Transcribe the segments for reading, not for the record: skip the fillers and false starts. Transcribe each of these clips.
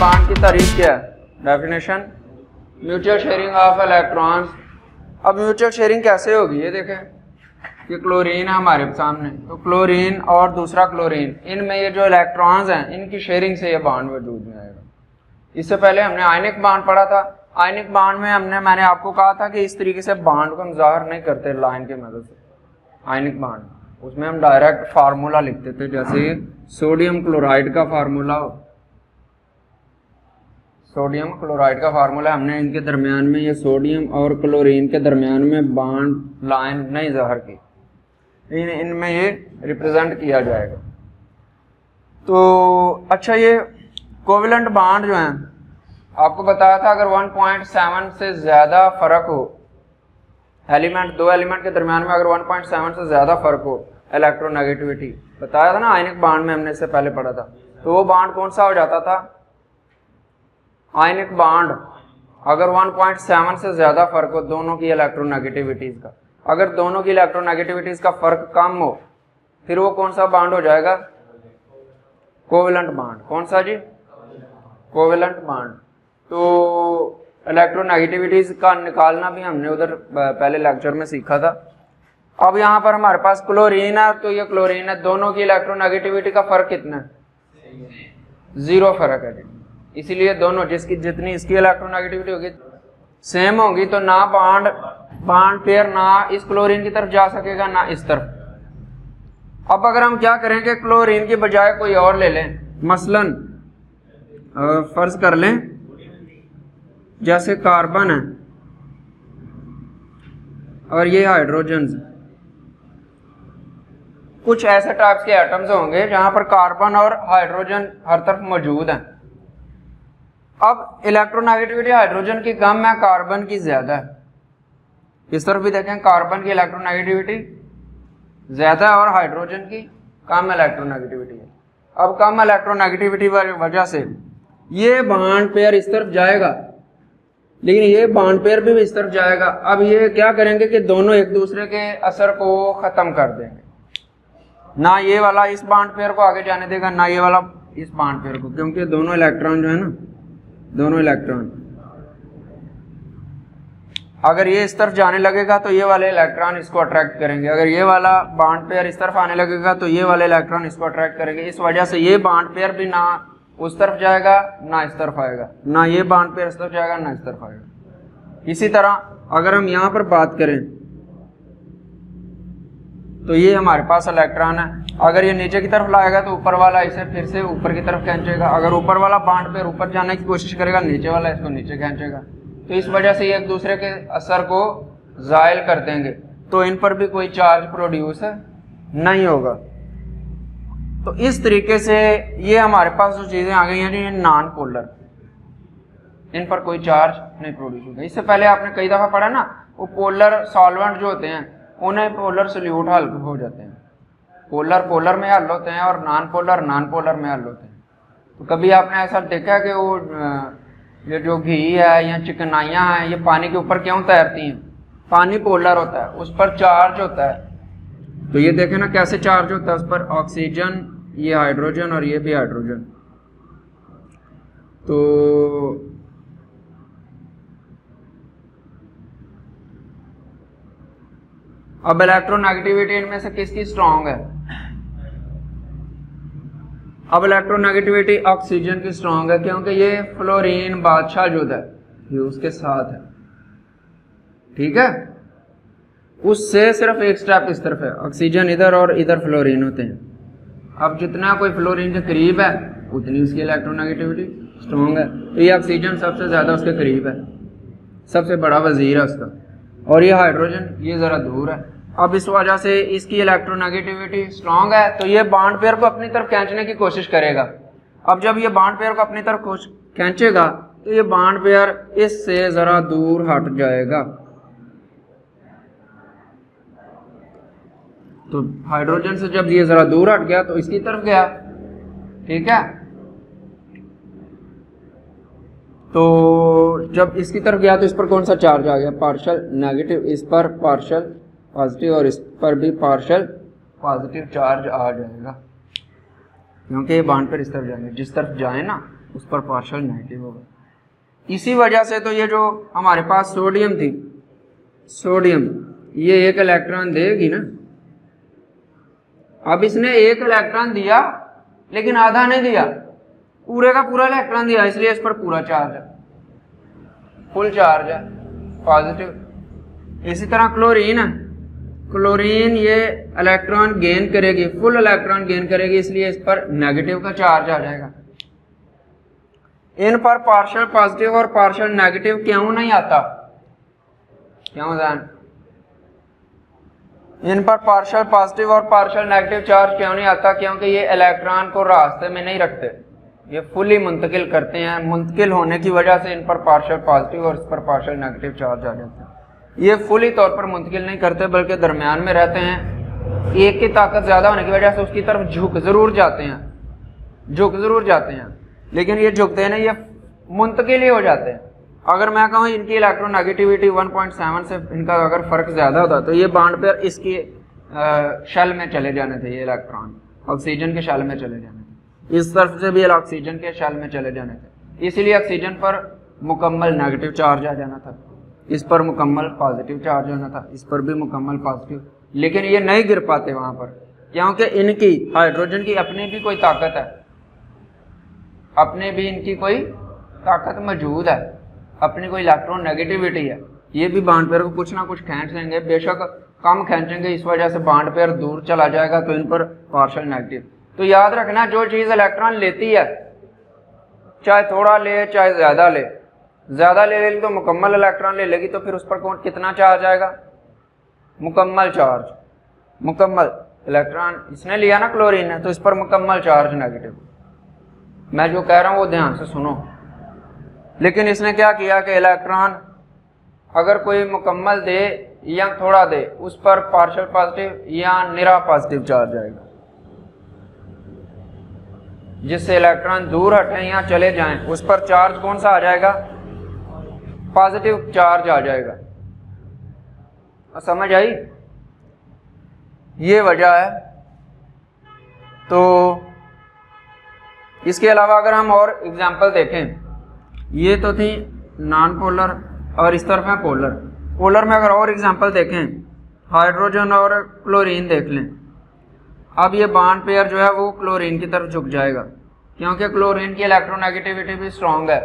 Bond की तारीफ क्या है? Definition mutual sharing of electrons. अब म्यूचुअल शेयरिंग कैसे होगी ये देखें कि क्लोरीन है हमारे सामने, तो क्लोरीन और दूसरा क्लोरीन, इनमें ये जो इलेक्ट्रॉन्स हैं इनकी शेयरिंग से ये बांड वजूद में आएगा। इससे पहले हमने आयनिक बांड पढ़ा था। आयनिक बांड में मैंने आपको कहा था कि इस तरीके से बांड को हम ज़ाहिर नहीं करते लाइन की मदद से। आयनिक बांड उसमें हम डायरेक्ट फार्मूला लिखते थे, जैसे सोडियम क्लोराइड का फार्मूला हो, सोडियम क्लोराइड का फार्मूला हमने इनके दरमियान में, ये सोडियम और क्लोरीन के दरमियान में बांड लाइन नहीं ज़ाहिर की, इनमें ये रिप्रेजेंट किया जाएगा। तो अच्छा, ये कोवेलेंट बांड जो हैं आपको बताया था, अगर 1.7 से ज़्यादा फ़र्क हो एलिमेंट, दो एलिमेंट के दरमियान में अगर 1.7 से ज़्यादा फ़र्क हो इलेक्ट्रोनेगेटिविटी, बताया था ना आयनिक बांड में हमने इससे पहले पढ़ा था, तो वो बांड कौन सा हो जाता था? आयनिक बांड। अगर 1.7 से ज़्यादा फ़र्क हो दोनों की इलेक्ट्रोनेगेटिविटीज़ का, अगर दोनों की इलेक्ट्रोनेगेटिविटीज़ का फ़र्क कम हो, फिर वो कौन सा बांड हो जाएगा? Covalent bond. कौन सा जी? Covalent bond. तो इलेक्ट्रोनेगेटिविटीज़ का निकालना भी हमने उधर पहले लेक्चर में सीखा था। अब यहाँ पर हमारे पास क्लोरीन है, तो ये क्लोरीन है, दोनों की इलेक्ट्रोनेगेटिविटी का फ़र्क कितना है? 0 फ़र्क है जी। इसीलिए दोनों जिसकी जितनी इसकी इलेक्ट्रोनेगेटिविटी होगी सेम होगी, तो ना बांड पेयर ना इस क्लोरीन की तरफ जा सकेगा ना इस तरफ। अब अगर हम क्या करेंगे, क्लोरीन की बजाय कोई और ले लें, मसलन फर्ज कर लें जैसे कार्बन है और ये हाइड्रोजन, कुछ ऐसे टाइप्स के एटम्स होंगे जहां पर कार्बन और हाइड्रोजन हर तरफ मौजूद हैं। अब इलेक्ट्रोनेगेटिविटी हाइड्रोजन की कम है, कार्बन की ज्यादा है। इस तरफ भी देखें, कार्बन की इलेक्ट्रोनेगेटिविटी ज्यादा है और हाइड्रोजन की कम इलेक्ट्रोनेगेटिविटी है। अब कम इलेक्ट्रोनेगेटिविटी वजह से ये बॉन्ड पेयर इस तरफ जाएगा, लेकिन ये बॉन्ड पेयर भी इस तरफ जाएगा। अब ये क्या करेंगे कि दोनों एक दूसरे के असर को खत्म कर देंगे, ना ये वाला इस बॉन्ड पेयर को आगे जाने देगा ना ये वाला इस बॉन्ड पेयर को, क्योंकि दोनों इलेक्ट्रॉन जो है ना, दोनों इलेक्ट्रॉन अगर ये इस तरफ जाने लगेगा तो ये वाले इलेक्ट्रॉन इसको अट्रैक्ट करेंगे, अगर ये वाला बॉन्ड पेयर इस तरफ आने लगेगा तो ये वाले इलेक्ट्रॉन इसको अट्रैक्ट करेंगे। इस वजह से ये बॉन्ड पेयर भी ना उस तरफ जाएगा ना इस तरफ आएगा, ना ये बॉन्ड पेयर इस तरफ जाएगा ना इस तरफ आएगा। इसी तरह अगर हम यहाँ पर बात करें तो ये हमारे पास इलेक्ट्रॉन है, अगर ये नीचे की तरफ लाएगा तो ऊपर वाला इसे फिर से ऊपर की तरफ खींचेगा, अगर ऊपर वाला बॉन्ड पेयर ऊपर जाने की कोशिश करेगा नीचे वाला इसको नीचे खींचेगा। तो इस वजह से ये एक दूसरे के असर को ज़ायल कर देंगे, तो इन पर भी कोई चार्ज प्रोड्यूस नहीं होगा। तो इस तरीके से ये हमारे पास जो चीज़ें आ गई हैं ये नॉन पोलर, इन पर कोई चार्ज नहीं प्रोड्यूस होगा। इससे पहले आपने कई दफ़ा पढ़ा ना, वो पोलर सॉल्वेंट जो होते हैं उन्हें पोलर सोल्यूट हल हो जाते हैं, पोलर पोलर में हल होते हैं और नॉन पोलर में हल होते हैं। तो कभी आपने ऐसा देखा कि वो ये जो घी है या चिकनाइयाँ हैं ये पानी के ऊपर क्यों तैरती हैं? पानी पोलर होता है, उस पर चार्ज होता है। तो ये देखें ना कैसे चार्ज होता है उस पर, ऑक्सीजन, ये हाइड्रोजन और ये भी हाइड्रोजन। तो अब इलेक्ट्रोनेगेटिविटी इनमें से किसकी स्ट्रांग है? अब इलेक्ट्रोनेगेटिविटी ऑक्सीजन की स्ट्रांग है, क्योंकि ये फ्लोरीन बादशाह जो है ये उसके साथ है, ठीक है। उससे सिर्फ एक स्टेप इस तरफ है, ऑक्सीजन इधर और इधर फ्लोरीन होते हैं। अब जितना कोई फ्लोरीन के करीब है उतनी उसकी इलेक्ट्रोनेगेटिविटी स्ट्रांग है। तो ये ऑक्सीजन सबसे ज़्यादा उसके करीब है, सबसे बड़ा वजीर है उसका, और ये हाइड्रोजन ये ज़रा दूर है। अब इस वजह से इसकी इलेक्ट्रोनेगेटिविटी स्ट्रांग है, तो ये बॉन्ड पेयर को अपनी तरफ खींचने की कोशिश करेगा। अब जब ये बॉन्ड पेयर को अपनी तरफ खींचेगा तो ये बॉन्ड पेयर इससे ज़रा दूर हट जाएगा। तो हाइड्रोजन से जब ये ज़रा दूर हट गया तो इसकी तरफ गया, ठीक है। तो जब इसकी तरफ गया तो इस पर कौन सा चार्ज आ गया? पार्शियल नेगेटिव, इस पर पार्शियल पॉजिटिव और इस पर भी पार्शियल पॉजिटिव चार्ज आ जाएगा, क्योंकि ये बॉन्ड पर इस तरफ जाएंगे। जिस तरफ जाए ना उस पर पार्शियल नेगेटिव होगा। इसी वजह से तो ये जो हमारे पास सोडियम थी, सोडियम ये एक इलेक्ट्रॉन देगी ना, अब इसने एक इलेक्ट्रॉन दिया लेकिन आधा नहीं दिया, पूरे का पूरा इलेक्ट्रॉन दिया, इसलिए इस पर पूरा चार्ज है, फुल चार्ज है, पॉजिटिव। इसी तरह क्लोरीन है, क्लोरीन ये इलेक्ट्रॉन गेन करेगी, फुल इलेक्ट्रॉन गेन करेगी, इसलिए इस पर नेगेटिव का चार्ज आ जाएगा। इन पर पार्शियल पॉजिटिव और पार्शियल नेगेटिव क्यों नहीं आता? क्यों जान? इन पर पार्शियल पॉजिटिव और पार्शियल नेगेटिव चार्ज क्यों नहीं आता? क्योंकि ये इलेक्ट्रॉन को रास्ते में नहीं रखते, ये फुली मुंतकिल करते हैं। मुंतकिल होने की वजह से इन पर पार्शियल पॉजिटिव और इस पर पार्शियल नेगेटिव चार्ज आ जाते हैं। ये फुली तौर पर मुंतकिल नहीं करते, बल्कि दरमियान में रहते हैं। एक की ताकत ज्यादा होने की वजह से उसकी तरफ झुक जरूर जाते हैं, लेकिन ये झुकते नहीं, ये मुंतकिल ही हो जाते हैं। अगर मैं कहूँ इनकी इलेक्ट्रोनेगेटिविटी 1.7 से इनका अगर फर्क ज्यादा होता तो ये बॉन्ड पेयर इसकी शेल में चले जाने थे, ये इलेक्ट्रॉन ऑक्सीजन के शेल में चले जाने थे, इस तरफ से भी ऑक्सीजन के शेल में चले जाने थे, इसलिए ऑक्सीजन पर मुकम्मल नेगेटिव चार्ज आ जाना था, इस पर मुकम्मल पॉजिटिव चार्ज होना था, इस पर भी मुकम्मल पॉजिटिव। लेकिन ये नहीं गिर पाते वहां पर, क्योंकि इनकी हाइड्रोजन की अपनी भी कोई ताकत है, अपने भी इनकी कोई ताकत मौजूद है, अपनी कोई इलेक्ट्रोनेगेटिविटी है। ये भी बॉन्ड पेयर को कुछ ना कुछ खींच लेंगे, बेशक कम खींचेंगे, इस वजह से बॉन्ड पेयर दूर चला जाएगा, तो इन पर पार्शियल नेगेटिव। तो याद रखना, जो चीज इलेक्ट्रॉन लेती है, चाहे थोड़ा ले चाहे ज्यादा ले लेगी तो मुकम्मल इलेक्ट्रॉन ले लेगी, तो फिर उस पर कौन कितना चार्ज आएगा? मुकम्मल चार्ज, मुकम्मल इलेक्ट्रॉन इसने लिया ना क्लोरीन ने, तो इस पर मुकम्मल चार्ज नेगेटिव। मैं जो कह रहा हूं वो ध्यान से सुनो। लेकिन इसने क्या किया कि इलेक्ट्रॉन अगर कोई मुकम्मल दे या थोड़ा दे, उस पर पार्शियल पॉजिटिव या निरा पॉजिटिव चार्ज आएगा, जिससे इलेक्ट्रॉन दूर हटे या चले जाएं, उस पर चार्ज कौन सा आ जाएगा? पॉजिटिव चार्ज आ जाएगा। समझ आई? ये वजह है। तो इसके अलावा अगर हम और एग्जांपल देखें, ये तो थी नॉन पोलर और इस तरफ है पोलर। पोलर में अगर और एग्जांपल देखें, हाइड्रोजन और क्लोरीन देख लें। अब ये बॉन्ड पेयर जो है वो क्लोरीन की तरफ झुक जाएगा, क्योंकि क्लोरीन की इलेक्ट्रोनेगेटिविटी भी स्ट्रॉन्ग है।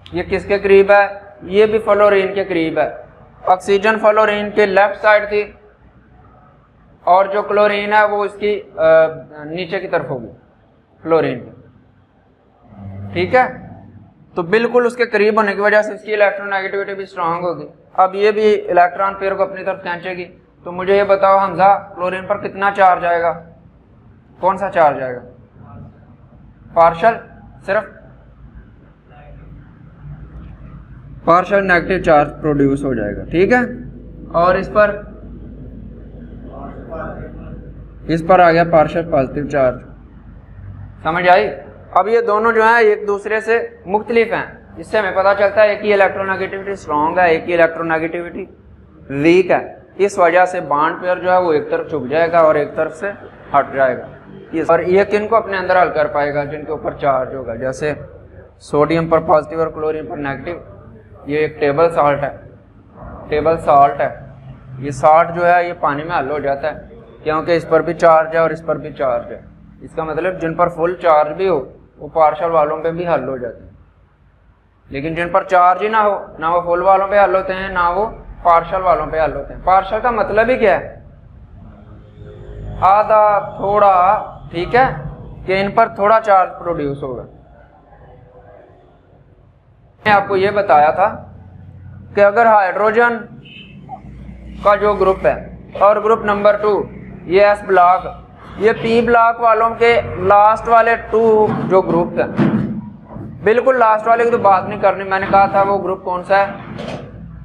ये किसके करीब है? ये भी फ्लोरीन के करीब है। ऑक्सीजन फ्लोरीन के लेफ्ट साइड थी और जो क्लोरीन है वो इसकी नीचे की तरफ होगी, फ्लोरीन की। ठीक है, तो बिल्कुल उसके करीब होने की वजह से इसकी इलेक्ट्रोनेगेटिविटी भी स्ट्रांग होगी। अब ये भी इलेक्ट्रॉन पेयर को अपनी तरफ खींचेगी। तो मुझे ये बताओ हमजा, क्लोरीन पर कितना चार्ज आएगा? कौन सा चार्ज आएगा? पार्शियल, सिर्फ पार्शियल नेगेटिव चार्ज प्रोड्यूस हो जाएगा। ठीक है, और इस पर आ गया पार्शियल पॉजिटिव चार्ज। समझ आई? अब ये दोनों जो है एक दूसरे से मुख्तलिफ हैं। इससे हमें पता चलता है एक ही इलेक्ट्रोनेगेटिविटी स्ट्रॉन्ग है, एक ही इलेक्ट्रोनेगेटिविटी वीक है। इस वजह से बॉन्ड पेयर जो है वो एक तरफ झुक जाएगा और एक तरफ से हट जाएगा। और ये किन को अपने अंदर हल कर पाएगा? जिनके ऊपर चार्ज होगा, जैसे सोडियम पर पॉजिटिव और क्लोरीन पर नेगेटिव। ये एक टेबल साल्ट है। ये साल्ट जो है ये पानी में हल हो जाता है, क्योंकि इस पर भी चार्ज है और इस पर भी चार्ज है। इसका मतलब जिन पर फुल चार्ज भी हो वो पार्शियल वालों पे भी हल हो जाते हैं, लेकिन जिन पर चार्ज ही ना हो, ना वो फुल वालों पे हल होते हैं, ना वो पार्शियल वालों पे हल होते हैं। पार्शियल का मतलब ही क्या है? आधा, थोड़ा। ठीक है, कि इन पर थोड़ा चार्ज प्रोड्यूस होगा। मैंने आपको ये बताया था कि अगर हाइड्रोजन का जो ग्रुप है और ग्रुप नंबर 2 ये एस ब्लॉक, ये पी ब्लॉक वालों के लास्ट वाले 2 जो ग्रुप है, बिल्कुल लास्ट वाले की तो बात नहीं करनी। मैंने कहा था वो ग्रुप कौन सा है?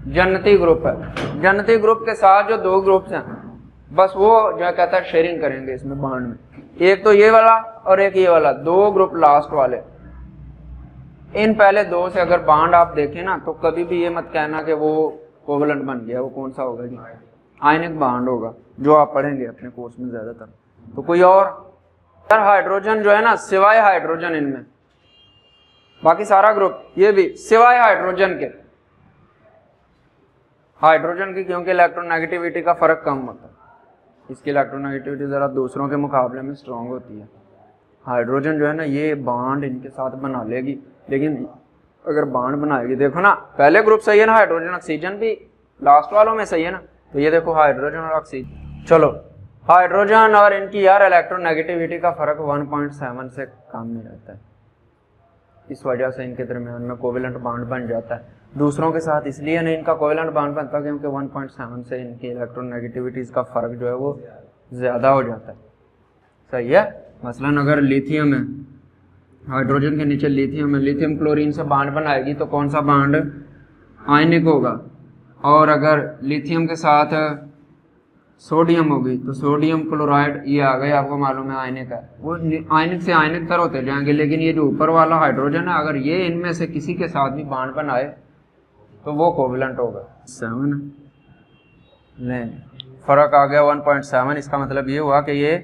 जन्नती ग्रुप है। जन्नती ग्रुप के साथ जो 2 ग्रुप्स हैं, बस वो जो कहता है शेयरिंग करेंगे इसमें बॉन्ड में। एक तो ये वाला और एक ये वाला, 2 ग्रुप लास्ट वाले। इन पहले 2 से अगर बॉन्ड आप देखें ना, तो कभी भी ये मत कहना कि वो कोवलेंट बन गया। वो कौन सा होगा जी? आयनिक बॉन्ड होगा, जो आप पढ़ेंगे अपने कोर्स में ज्यादातर। तो कोई और हाइड्रोजन जो है ना, सिवाय हाइड्रोजन इनमें बाकी सारा ग्रुप ये भी सिवाय हाइड्रोजन के, हाइड्रोजन की क्योंकि इलेक्ट्रोनेगेटिविटी का फर्क कम होता है, इसकी इलेक्ट्रोनेगेटिविटी ज़रा दूसरों के मुकाबले में स्ट्रांग होती है। हाइड्रोजन जो है ना ये बॉन्ड इनके साथ बना लेगी, लेकिन अगर बॉन्ड बनाएगी, देखो ना पहले ग्रुप सही है ना, हाइड्रोजन ऑक्सीजन भी लास्ट वालों में सही है ना, तो ये देखो हाइड्रोजन और ऑक्सीजन। चलो हाइड्रोजन और इनकी यार इलेक्ट्रोनेगेटिविटी का फर्क 1.7 से कम नहीं रहता है, इस वजह से इनके दरमियान में कोवेलेंट बॉन्ड बन जाता है। दूसरों के साथ इसलिए नहीं इनका कोवेलेंट बॉन्ड बनता क्योंकि 1.7 से इनकी इलेक्ट्रोनेगेटिविटीज का फर्क जो है वो ज़्यादा हो जाता है। सही है। मसलन अगर लिथियम है, हाइड्रोजन के नीचे लिथियम है, लिथियम क्लोरीन से बॉन्ड बनाएगी तो कौन सा बॉन्ड आयनिक होगा, और अगर लिथियम के साथ सोडियम होगी तो सोडियम क्लोराइड, ये आ गए आपको मालूम है आयनिक है, वो आयनिक से आयनिक तर होते जाएंगे। लेकिन ये जो ऊपर वाला हाइड्रोजन है अगर ये इनमें से किसी के साथ भी बॉन्ड बनाए तो वो कोवेलेंट होगा। 7 नहीं, फर्क आ गया 1.7, इसका मतलब ये हुआ कि ये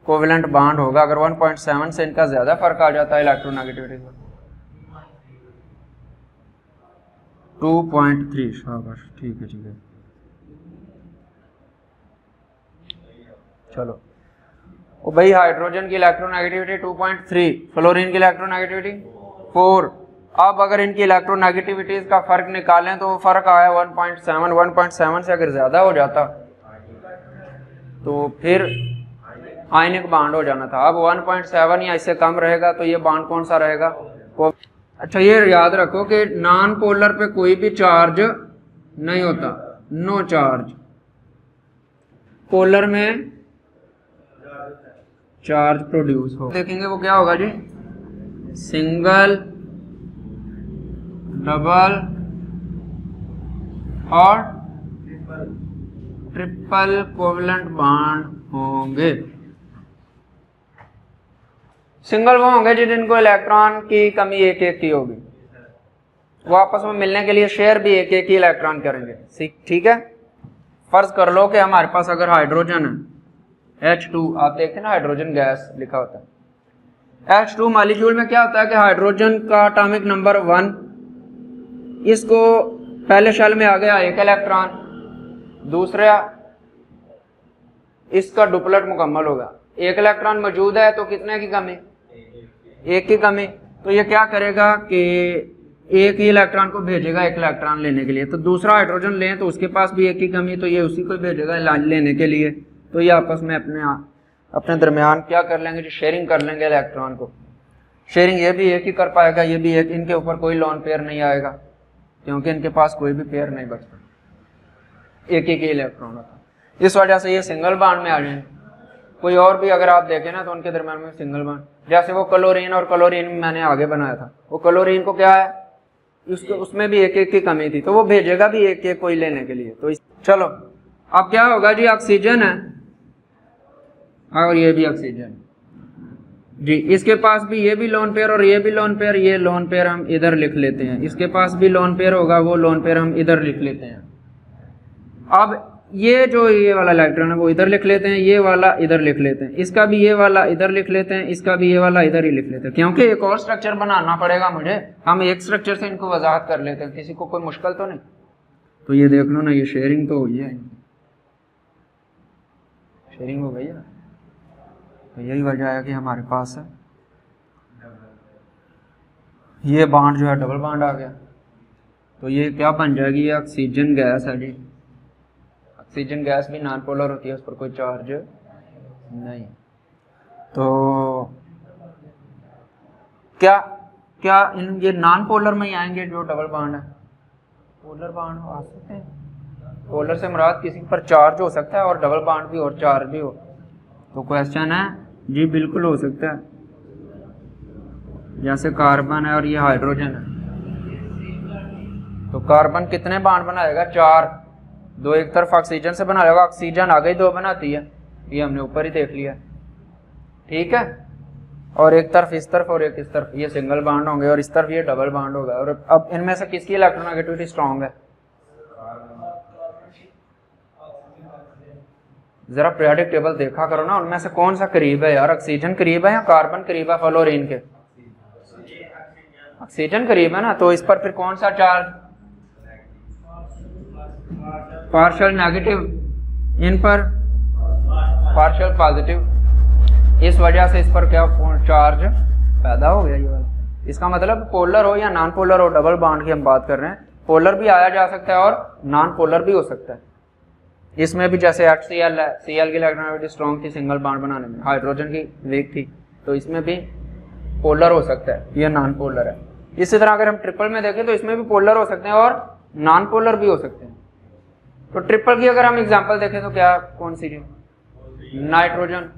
कोवेलेंट बॉन्ड होगा। अगर 1.7 से इनका ज्यादा फर्क आ जाता है इलेक्ट्रोनेगेटिविटी का 2.3, शाबाश, ठीक है ठीक है। चलो ओ भाई हाइड्रोजन की इलेक्ट्रोनेगेटिविटी 2.3, फ्लोरीन की इलेक्ट्रोनेगेटिविटी 4। अब अगर इनकी इलेक्ट्रोनेगेटिविटीज का फर्क निकालें तो वो फर्क आया 1.7। 1.7 से अगर ज्यादा हो जाता तो फिर आयनिक बॉन्ड हो जाना था। अब 1.7 या इससे कम रहेगा तो ये बॉन्ड कौन सा रहेगा? अच्छा ये याद रखो कि नॉन पोलर पे कोई भी चार्ज नहीं होता, नो चार्ज। पोलर में चार्ज प्रोड्यूस हो, देखेंगे वो क्या होगा जी, सिंगल, डबल और ट्रिपल कोवेलेंट बॉन्ड होंगे। सिंगल वो होंगे जिनको इलेक्ट्रॉन की कमी एक एक की होगी, वो आपस में मिलने के लिए शेयर भी एक एक ही इलेक्ट्रॉन करेंगे। ठीक है। फर्ज कर लो कि हमारे पास अगर हाइड्रोजन है H2, आप देखते हैं ना हाइड्रोजन गैस लिखा होता है। H2 मॉलिक्यूल में क्या होता है कि हाइड्रोजन का एटॉमिक नंबर 1, इसको पहले शेल में आ गया एक इलेक्ट्रॉन, दूसरा इसका डुप्लेट मुकम्मल होगा, एक इलेक्ट्रॉन मौजूद है तो कितने की कमी, एक की कमी। तो ये क्या करेगा कि एक ही इलेक्ट्रॉन को भेजेगा एक इलेक्ट्रॉन लेने के लिए। तो दूसरा हाइड्रोजन लें तो उसके पास भी एक की कमी, तो ये उसी को भेजेगा लेने के लिए। तो ये आपस में अपने दरमियान क्या कर लेंगे, जो शेयरिंग कर लेंगे इलेक्ट्रॉन को। शेयरिंग ये भी एक ही कर पाएगा, ये भी एक, इनके ऊपर कोई लोन पेयर नहीं आएगा क्योंकि इनके पास कोई भी पेयर नहीं बचता, एक ही इलेक्ट्रॉन होता। इस वजह से ये सिंगल बॉन्ड में आ जाएंगे। कोई और भी अगर आप देखें ना तो उनके दरमियान में सिंगल बॉन्ड, जैसे वो क्लोरीन और क्लोरीन मैंने आगे बनाया था, वो क्लोरीन को क्या है, उसमें भी एक एक की कमी थी, तो वो भेजेगा भी एक एक कोई लेने के लिए। तो चलो अब क्या होगा जी, ऑक्सीजन है और ये भी ऑक्सीजन जी, इसके पास भी ये भी लोन पेयर और ये भी लोन पेयर, ये लोन पेयर हम इधर लिख लेते हैं, इसके पास भी लोन पेयर होगा, वो लोन पेयर हम इधर लिख लेते हैं। अब ये जो ये वाला इलेक्ट्रॉन है वो इधर लिख लेते हैं, ये वाला इधर लिख लेते हैं, इसका भी ये वाला इधर लिख लेते हैं, इसका भी ये वाला इधर ही लिख लेते हैं, क्योंकि एक और स्ट्रक्चर बनाना पड़ेगा मुझे। हम एक स्ट्रक्चर से इनको वजाहत कर लेते हैं, किसी को कोई मुश्किल तो नहीं। तो ये देख लो ना, ये शेयरिंग तो हुई है, शेयरिंग हो गई है। तो यही वजह है कि हमारे पास है ये बॉन्ड जो है डबल बॉन्ड आ गया। तो ये क्या बन जाएगी, ये ऑक्सीजन गैस है जी। ऑक्सीजन गैस भी नॉन पोलर होती है, उस पर कोई चार्ज नहीं। तो क्या क्या ये नॉन पोलर में ही आएंगे जो डबल बॉन्ड है? पोलर बॉन्ड आ सकते हैं, पोलर से मुराद किसी पर चार्ज हो सकता है और डबल बॉन्ड भी और चार्ज भी हो। तो क्वेश्चन है जी, बिल्कुल हो सकता है। जैसे कार्बन है और ये हाइड्रोजन है, तो कार्बन कितने बॉन्ड बनाएगा, 4, 2 एक तरफ ऑक्सीजन से बना लेगा, ऑक्सीजन आगे 2 बनाती है, ये हमने ऊपर ही देख लिया। ठीक है। और एक तरफ इस तरफ और एक इस तरफ, ये सिंगल बॉन्ड होंगे और इस तरफ ये डबल बॉन्ड होगा। और अब इनमें से किसकी इलेक्ट्रोनेगेटिविटी स्ट्रांग है? जरा पीरियोडिक टेबल देखा करो ना, उनमें से कौन सा करीब है यार, ऑक्सीजन करीब है या कार्बन करीब है फ्लोरीन के? ऑक्सीजन करीब है ना, तो इस पर फिर कौन सा चार्ज, पार्शियल नेगेटिव, इन पर पार्शियल पॉजिटिव। इस वजह से इस पर क्या चार्ज पैदा हो गया ये वाला। इसका मतलब पोलर हो या नॉन पोलर हो, डबल बॉन्ड की हम बात कर रहे हैं, पोलर भी आया जा सकता है और नॉन पोलर भी हो सकता है। इसमें भी जैसे HCl है, Cl की इलेक्ट्रोनेगेटिविटी स्ट्रॉन्ग थी सिंगल बॉन्ड बनाने में, हाइड्रोजन की वीक थी, तो इसमें भी पोलर हो सकता है, ये नॉन पोलर है। इसी तरह अगर हम ट्रिपल में देखें तो इसमें भी पोलर हो सकते हैं और नॉन पोलर भी हो सकते हैं। तो ट्रिपल की अगर हम एग्जांपल देखें तो क्या कौन सी है, नाइट्रोजन,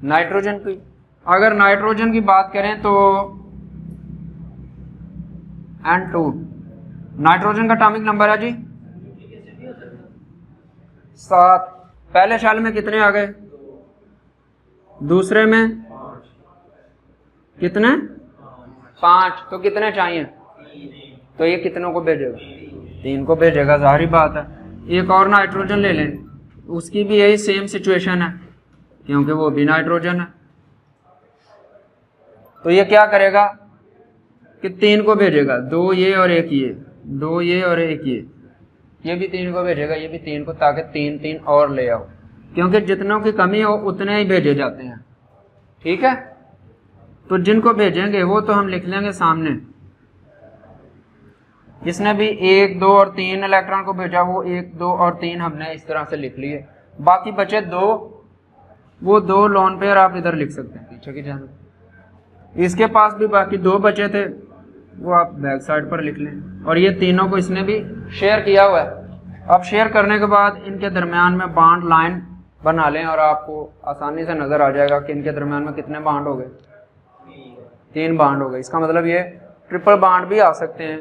नाइट्रोजन की अगर नाइट्रोजन की बात करें तो N2, नाइट्रोजन का एटॉमिक नंबर है जी 7। पहले शेल में कितने आ गए, दूसरे में कितने 5, तो कितने चाहिए, तो ये कितनों को भेजेगा, 3 को भेजेगा, जाहिर बात है। एक और नाइट्रोजन ले लें, उसकी भी यही सेम सिचुएशन है क्योंकि वो भी नाइट्रोजन है, तो ये क्या करेगा कि 3 को भेजेगा, 2 ये और 1 ये, 2 ये और 1 ये भी 3 को भेजेगा, ये भी 3 को, ताकि 3 और ले आओ, क्योंकि जितनों की कमी हो उतने ही भेजे जाते हैं। ठीक है, तो जिनको भेजेंगे वो तो हम लिख लेंगे सामने। जिसने भी 1, 2 और 3 इलेक्ट्रॉन को भेजा वो 1, 2 और 3 हमने इस तरह से लिख लिए। बाकी बचे 2, वो 2 लोन पेयर आप इधर लिख सकते हैं पीछे की जाने। इसके पास भी बाकी 2 बचे थे, वो आप बैक साइड पर लिख लें। और ये तीनों को इसने भी शेयर किया हुआ है। अब शेयर करने के बाद इनके दरमियान में बॉन्ड लाइन बना लें और आपको आसानी से नजर आ जाएगा कि इनके दरमियान में कितने बॉन्ड हो गए, 3 बॉन्ड हो गए। इसका मतलब ये ट्रिपल बॉन्ड भी आ सकते हैं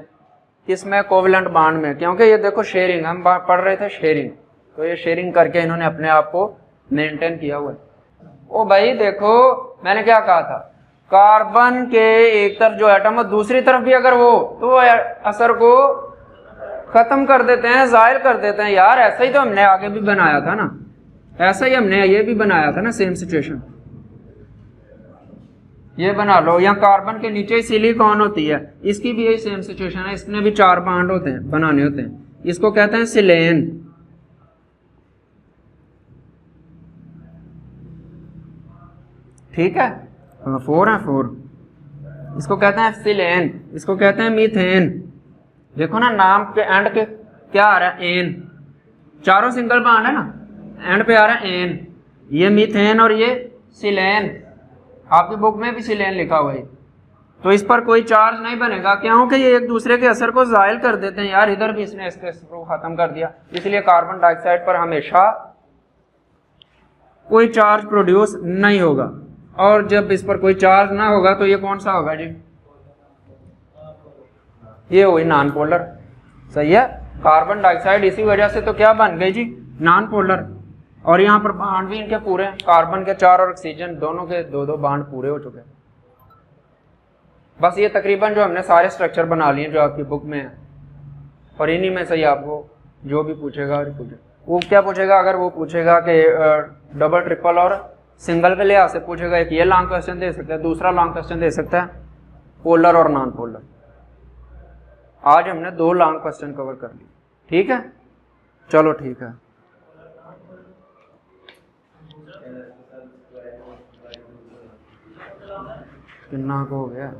किसमें, कोवलेंट बॉन्ड में, क्योंकि ये देखो शेयरिंग, हम पढ़ रहे थे शेयरिंग, तो ये शेयरिंग करके इन्होंने अपने आप को मेंटेन किया हुआ है। ओ भाई देखो मैंने क्या कहा था, कार्बन के एक तरफ जो एटम है दूसरी तरफ भी अगर वो, तो असर को खत्म कर देते हैं, जाहिर कर देते हैं। यार ऐसा ही तो हमने आगे भी बनाया था ना, ऐसा ही हमने ये भी बनाया था ना, सेम सिचुएशन। ये बना लो, यहाँ कार्बन के नीचे सिलिकॉन होती है, इसकी भी यही सेम सिचुएशन है, इसमें भी 4 बॉन्ड होते हैं, बनाने होते हैं, इसको कहते हैं सिलेन। ठीक है, 4 है 4, इसको कहते हैं सिलेन, इसको कहते हैं मीथेन। देखो ना नाम के एंड के क्या आ रहा है, एन, चारों सिंगल बॉन्ड है ना, एंड पे आ रहा है एन, ये मीथेन और ये सिलेन। आपकी बुक में भी सिलेन लिखा हुआ है, तो इस पर कोई चार्ज नहीं बनेगा क्योंकि ये एक दूसरे के असर को जायल कर देते हैं। यार इधर भी इसने इसके असर को खत्म कर दिया, इसलिए कार्बन डाइऑक्साइड पर हमेशा कोई चार्ज प्रोड्यूस नहीं होगा। और जब इस पर कोई चार्ज ना होगा तो ये कौन सा होगा जी, ये हुई नॉन पोलर। सही है, कार्बन डाइऑक्साइड इसी वजह से तो क्या बन गई जी, नॉन पोलर। और यहाँ पर बॉन्ड भी इनके पूरे, कार्बन के 4 और ऑक्सीजन दोनों के 2-2 बॉन्ड पूरे हो चुके हैं। बस ये तकरीबन जो हमने सारे स्ट्रक्चर बना लिए जो आपकी बुक में है, और इन्हीं में से ही आपको जो भी पूछेगा वो क्या पूछेगा, अगर वो पूछेगा कि डबल ट्रिपल और सिंगल के लिहाज से पूछेगा, एक ये लॉन्ग क्वेश्चन दे सकता है, दूसरा लॉन्ग क्वेश्चन दे सकता है पोलर और नॉन पोलर। आज हमने 2 लॉन्ग क्वेश्चन कवर कर लिए। ठीक है, चलो ठीक है। कितना को हो गया।